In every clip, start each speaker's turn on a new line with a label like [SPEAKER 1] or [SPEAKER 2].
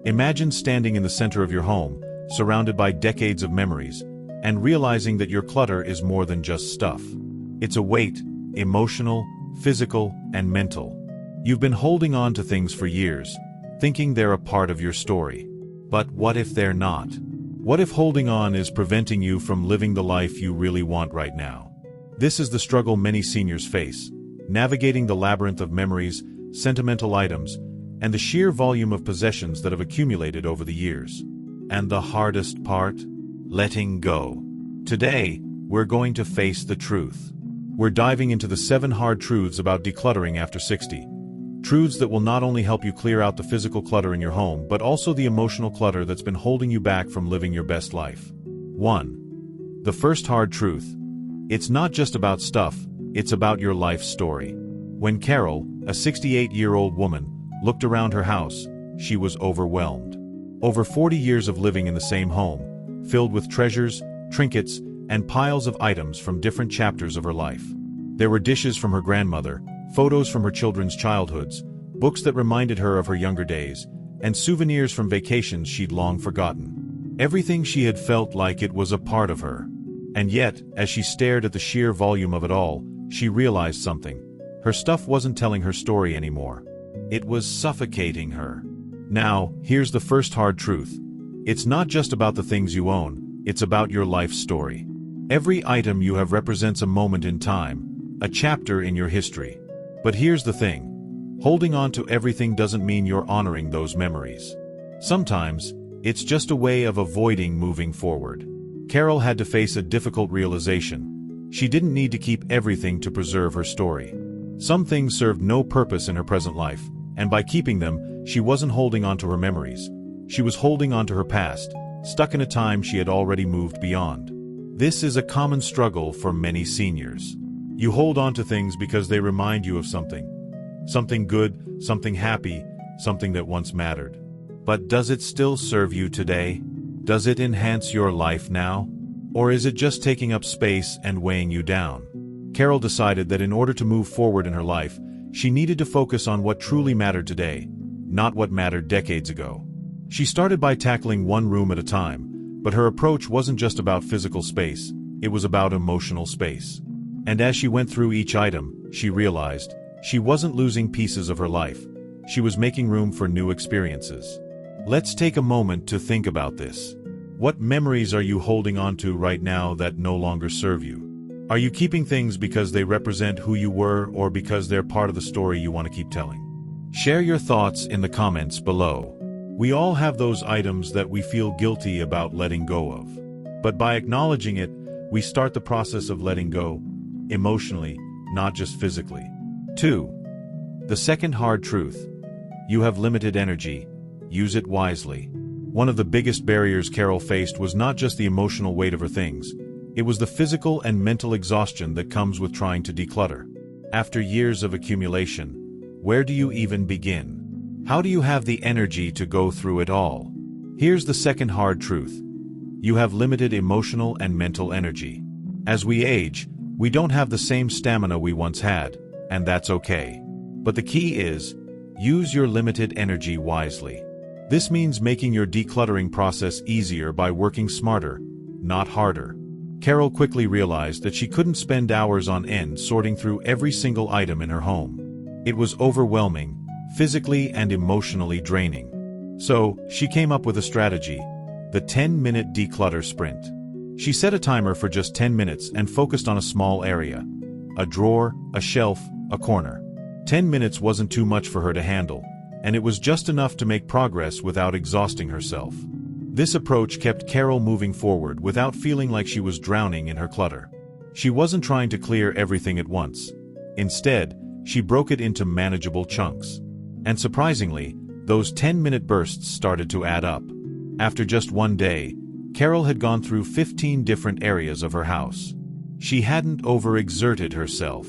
[SPEAKER 1] Imagine standing in the center of your home, surrounded by decades of memories, and realizing that your clutter is more than just stuff. It's a weight, emotional, physical, and mental. You've been holding on to things for years, thinking they're a part of your story. But what if they're not? What if holding on is preventing you from living the life you really want right now? This is the struggle many seniors face, navigating the labyrinth of memories, sentimental items, and the sheer volume of possessions that have accumulated over the years. And the hardest part? Letting go. Today, we're going to face the truth. We're diving into the 7 hard truths about decluttering after 60. Truths that will not only help you clear out the physical clutter in your home, but also the emotional clutter that's been holding you back from living your best life. 1. The first hard truth. It's not just about stuff, it's about your life story. When Carol, a 68-year-old woman, looked around her house, she was overwhelmed. Over 40 years of living in the same home, filled with treasures, trinkets, and piles of items from different chapters of her life. There were dishes from her grandmother, photos from her children's childhoods, books that reminded her of her younger days, and souvenirs from vacations she'd long forgotten. Everything she had felt like it was a part of her. And yet, as she stared at the sheer volume of it all, she realized something. Her stuff wasn't telling her story anymore. It was suffocating her. Now, here's the first hard truth. It's not just about the things you own, it's about your life story. Every item you have represents a moment in time, a chapter in your history. But here's the thing. Holding on to everything doesn't mean you're honoring those memories. Sometimes, it's just a way of avoiding moving forward. Carol had to face a difficult realization. She didn't need to keep everything to preserve her story. Some things served no purpose in her present life, and by keeping them, she wasn't holding on to her memories. She was holding on to her past, stuck in a time she had already moved beyond. This is a common struggle for many seniors. You hold on to things because they remind you of something. Something good, something happy, something that once mattered. But does it still serve you today? Does it enhance your life now? Or is it just taking up space and weighing you down? Carol decided that in order to move forward in her life, she needed to focus on what truly mattered today, not what mattered decades ago. She started by tackling one room at a time, but her approach wasn't just about physical space, it was about emotional space. And as she went through each item, she realized she wasn't losing pieces of her life. She was making room for new experiences. Let's take a moment to think about this. What memories are you holding on to right now that no longer serve you? Are you keeping things because they represent who you were or because they're part of the story you want to keep telling? Share your thoughts in the comments below. We all have those items that we feel guilty about letting go of. But by acknowledging it, we start the process of letting go, emotionally, not just physically. 2. The second hard truth. You have limited energy. Use it wisely. One of the biggest barriers Carol faced was not just the emotional weight of her things. It was the physical and mental exhaustion that comes with trying to declutter. After years of accumulation, where do you even begin? How do you have the energy to go through it all? Here's the second hard truth. You have limited emotional and mental energy. As we age, we don't have the same stamina we once had, and that's okay. But the key is, use your limited energy wisely. This means making your decluttering process easier by working smarter, not harder. Carol quickly realized that she couldn't spend hours on end sorting through every single item in her home. It was overwhelming, physically and emotionally draining. So, she came up with a strategy, the 10-minute declutter sprint. She set a timer for just 10 minutes and focused on a small area. A drawer, a shelf, a corner. 10 minutes wasn't too much for her to handle, and it was just enough to make progress without exhausting herself. This approach kept Carol moving forward without feeling like she was drowning in her clutter. She wasn't trying to clear everything at once. Instead, she broke it into manageable chunks. And surprisingly, those 10-minute bursts started to add up. After just one day, Carol had gone through 15 different areas of her house. She hadn't overexerted herself.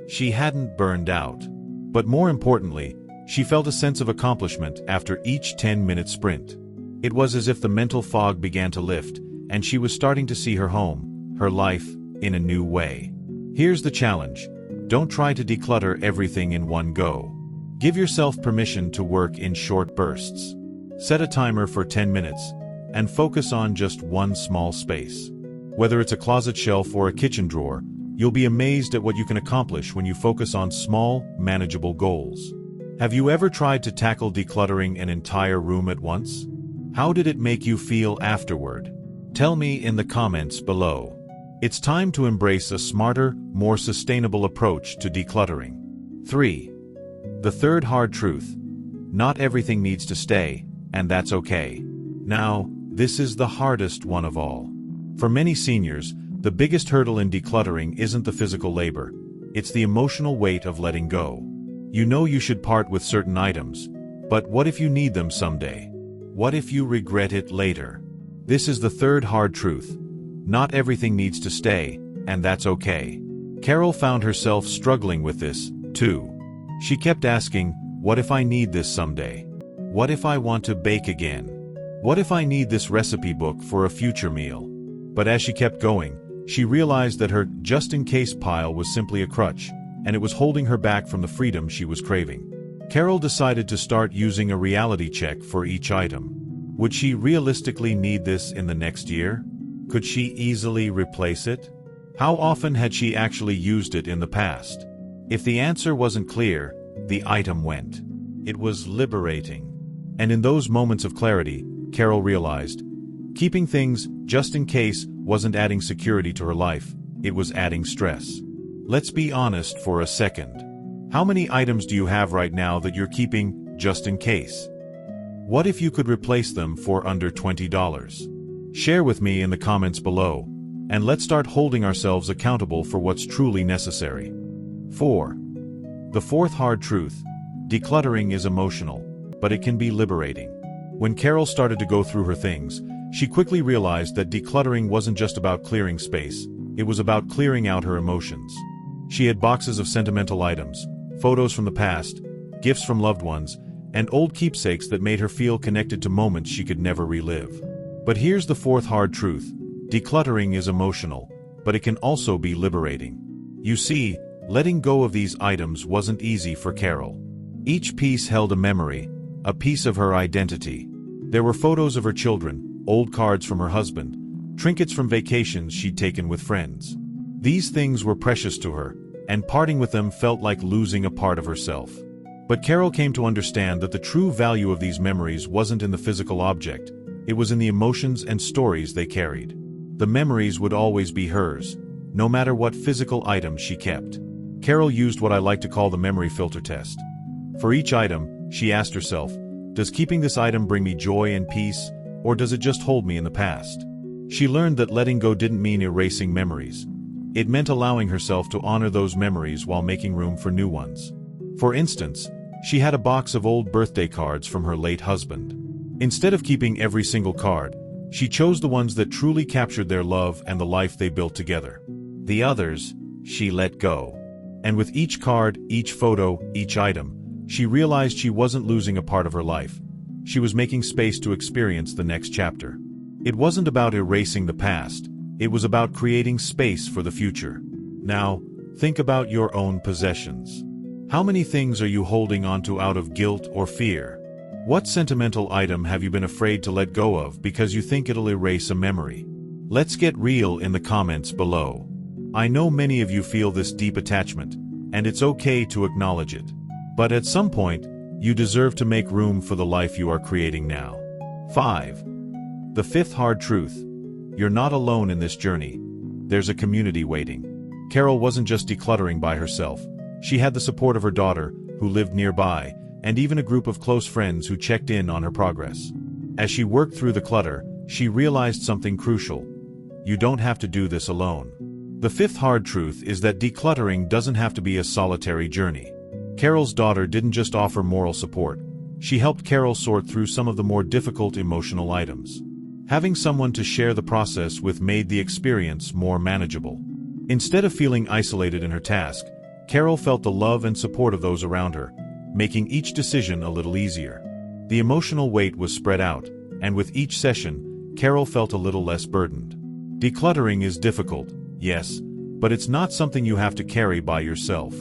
[SPEAKER 1] She hadn't burned out. But more importantly, she felt a sense of accomplishment after each 10-minute sprint. It was as if the mental fog began to lift, and she was starting to see her home, her life, in a new way. Here's the challenge. Don't try to declutter everything in one go. Give yourself permission to work in short bursts. Set a timer for 10 minutes, and focus on just one small space. Whether it's a closet shelf or a kitchen drawer, you'll be amazed at what you can accomplish when you focus on small, manageable goals. Have you ever tried to tackle decluttering an entire room at once? How did it make you feel afterward? Tell me in the comments below. It's time to embrace a smarter, more sustainable approach to decluttering. 3. The third hard truth. Not everything needs to stay, and that's okay. Now, this is the hardest one of all. For many seniors, the biggest hurdle in decluttering isn't the physical labor, it's the emotional weight of letting go. You know you should part with certain items, but what if you need them someday? What if you regret it later? This is the third hard truth. Not everything needs to stay, and that's okay. Carol found herself struggling with this, too. She kept asking, what if I need this someday? What if I want to bake again? What if I need this recipe book for a future meal? But as she kept going, she realized that her just-in-case pile was simply a crutch, and it was holding her back from the freedom she was craving. Carol decided to start using a reality check for each item. Would she realistically need this in the next year? Could she easily replace it? How often had she actually used it in the past? If the answer wasn't clear, the item went. It was liberating. And in those moments of clarity, Carol realized, keeping things just in case wasn't adding security to her life, it was adding stress. Let's be honest for a second. How many items do you have right now that you're keeping just in case? What if you could replace them for under $20? Share with me in the comments below, and let's start holding ourselves accountable for what's truly necessary. 4. The fourth hard truth. Decluttering is emotional, but it can be liberating. When Carol started to go through her things, she quickly realized that decluttering wasn't just about clearing space, it was about clearing out her emotions. She had boxes of sentimental items, photos from the past, gifts from loved ones, and old keepsakes that made her feel connected to moments she could never relive. But here's the fourth hard truth. Decluttering is emotional, but it can also be liberating. You see, letting go of these items wasn't easy for Carol. Each piece held a memory, a piece of her identity. There were photos of her children, old cards from her husband, trinkets from vacations she'd taken with friends. These things were precious to her, and parting with them felt like losing a part of herself. But Carol came to understand that the true value of these memories wasn't in the physical object, it was in the emotions and stories they carried. The memories would always be hers, no matter what physical item she kept. Carol used what I like to call the memory filter test. For each item, she asked herself, does keeping this item bring me joy and peace, or does it just hold me in the past? She learned that letting go didn't mean erasing memories. It meant allowing herself to honor those memories while making room for new ones. For instance, she had a box of old birthday cards from her late husband. Instead of keeping every single card, she chose the ones that truly captured their love and the life they built together. The others, she let go. And with each card, each photo, each item, she realized she wasn't losing a part of her life. She was making space to experience the next chapter. It wasn't about erasing the past, it was about creating space for the future. Now, think about your own possessions. How many things are you holding onto out of guilt or fear? What sentimental item have you been afraid to let go of because you think it'll erase a memory? Let's get real in the comments below. I know many of you feel this deep attachment, and it's okay to acknowledge it. But at some point, you deserve to make room for the life you are creating now. 5. The fifth hard truth. You're not alone in this journey. There's a community waiting. Carol wasn't just decluttering by herself. She had the support of her daughter, who lived nearby, and even a group of close friends who checked in on her progress. As she worked through the clutter, she realized something crucial. You don't have to do this alone. The fifth hard truth is that decluttering doesn't have to be a solitary journey. Carol's daughter didn't just offer moral support. She helped Carol sort through some of the more difficult emotional items. Having someone to share the process with made the experience more manageable. Instead of feeling isolated in her task, Carol felt the love and support of those around her, making each decision a little easier. The emotional weight was spread out, and with each session, Carol felt a little less burdened. Decluttering is difficult, yes, but it's not something you have to carry by yourself.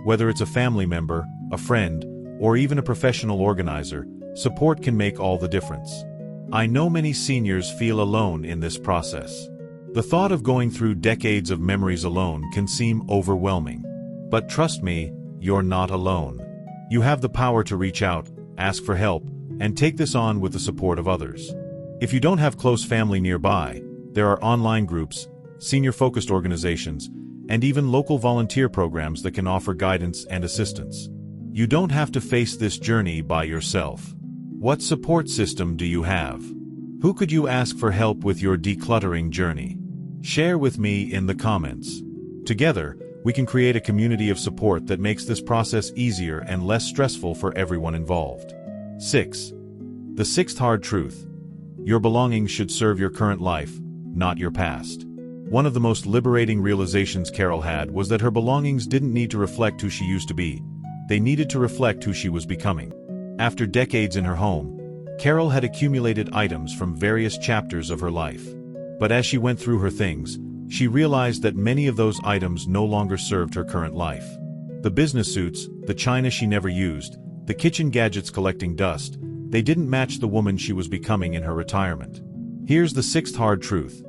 [SPEAKER 1] Whether it's a family member, a friend, or even a professional organizer, support can make all the difference. I know many seniors feel alone in this process. The thought of going through decades of memories alone can seem overwhelming. But trust me, you're not alone. You have the power to reach out, ask for help, and take this on with the support of others. If you don't have close family nearby, there are online groups, senior-focused organizations, and even local volunteer programs that can offer guidance and assistance. You don't have to face this journey by yourself. What support system do you have? Who could you ask for help with your decluttering journey? Share with me in the comments. Together, we can create a community of support that makes this process easier and less stressful for everyone involved. 6. The sixth hard truth. Your belongings should serve your current life, not your past. One of the most liberating realizations Carol had was that her belongings didn't need to reflect who she used to be. They needed to reflect who she was becoming. After decades in her home, Carol had accumulated items from various chapters of her life. But as she went through her things, she realized that many of those items no longer served her current life. The business suits, the china she never used, the kitchen gadgets collecting dust, they didn't match the woman she was becoming in her retirement. Here's the sixth hard truth.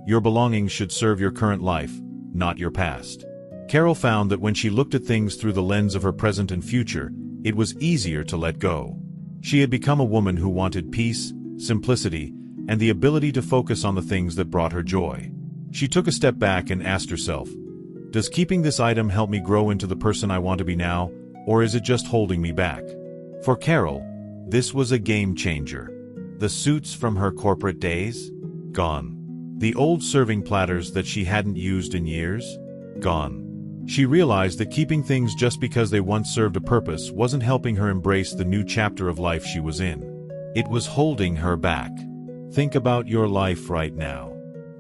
[SPEAKER 1] Your belongings should serve your current life, not your past. Carol found that when she looked at things through the lens of her present and future, it was easier to let go. She had become a woman who wanted peace, simplicity, and the ability to focus on the things that brought her joy. She took a step back and asked herself, does keeping this item help me grow into the person I want to be now, or is it just holding me back? For Carol, this was a game changer. The suits from her corporate days? Gone. The old serving platters that she hadn't used in years? Gone. She realized that keeping things just because they once served a purpose wasn't helping her embrace the new chapter of life she was in. It was holding her back. Think about your life right now.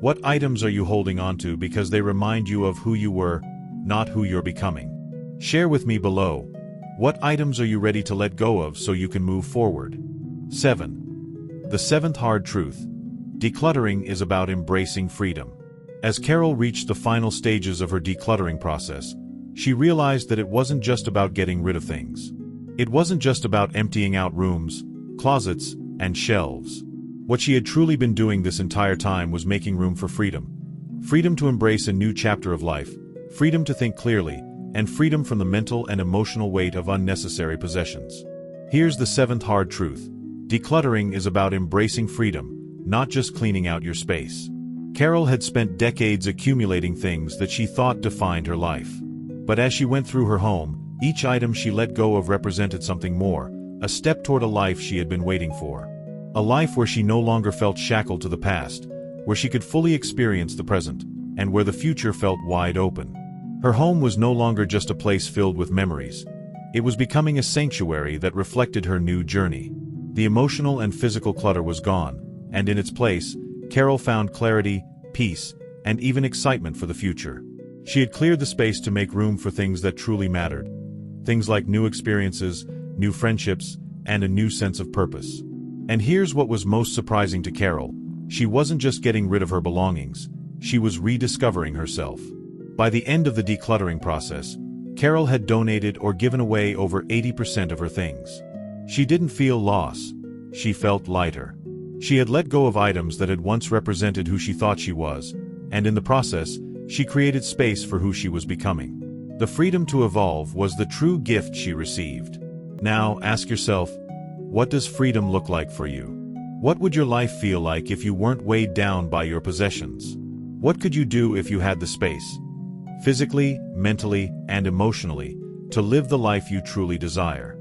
[SPEAKER 1] What items are you holding onto because they remind you of who you were, not who you're becoming? Share with me below. What items are you ready to let go of so you can move forward? 7. The seventh hard truth. Decluttering is about embracing freedom. As Carol reached the final stages of her decluttering process, she realized that it wasn't just about getting rid of things. It wasn't just about emptying out rooms, closets, and shelves. What she had truly been doing this entire time was making room for freedom. Freedom to embrace a new chapter of life, freedom to think clearly, and freedom from the mental and emotional weight of unnecessary possessions. Here's the seventh hard truth. Decluttering is about embracing freedom, not just cleaning out your space. Carol had spent decades accumulating things that she thought defined her life. But as she went through her home, each item she let go of represented something more, a step toward a life she had been waiting for. A life where she no longer felt shackled to the past, where she could fully experience the present, and where the future felt wide open. Her home was no longer just a place filled with memories. It was becoming a sanctuary that reflected her new journey. The emotional and physical clutter was gone, and in its place, Carol found clarity, peace, and even excitement for the future. She had cleared the space to make room for things that truly mattered. Things like new experiences, new friendships, and a new sense of purpose. And here's what was most surprising to Carol. She wasn't just getting rid of her belongings, she was rediscovering herself. By the end of the decluttering process, Carol had donated or given away over 80% of her things. She didn't feel loss, she felt lighter. She had let go of items that had once represented who she thought she was, and in the process, she created space for who she was becoming. The freedom to evolve was the true gift she received. Now, ask yourself, what does freedom look like for you? What would your life feel like if you weren't weighed down by your possessions? What could you do if you had the space, physically, mentally, and emotionally, to live the life you truly desire?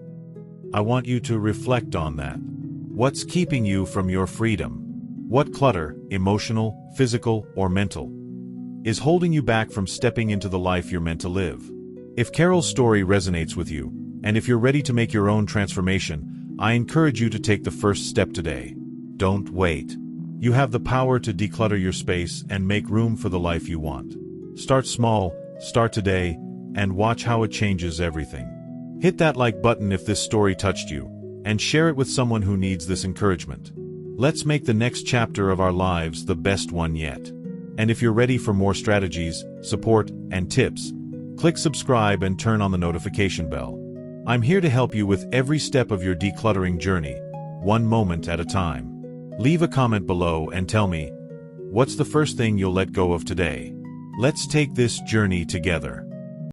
[SPEAKER 1] I want you to reflect on that. What's keeping you from your freedom? What clutter, emotional, physical, or mental, is holding you back from stepping into the life you're meant to live? If Carol's story resonates with you, and if you're ready to make your own transformation, I encourage you to take the first step today. Don't wait. You have the power to declutter your space and make room for the life you want. Start small, start today, and watch how it changes everything. Hit that like button if this story touched you, and share it with someone who needs this encouragement. Let's make the next chapter of our lives the best one yet. And if you're ready for more strategies, support, and tips, click subscribe and turn on the notification bell. I'm here to help you with every step of your decluttering journey, one moment at a time. Leave a comment below and tell me, what's the first thing you'll let go of today? Let's take this journey together.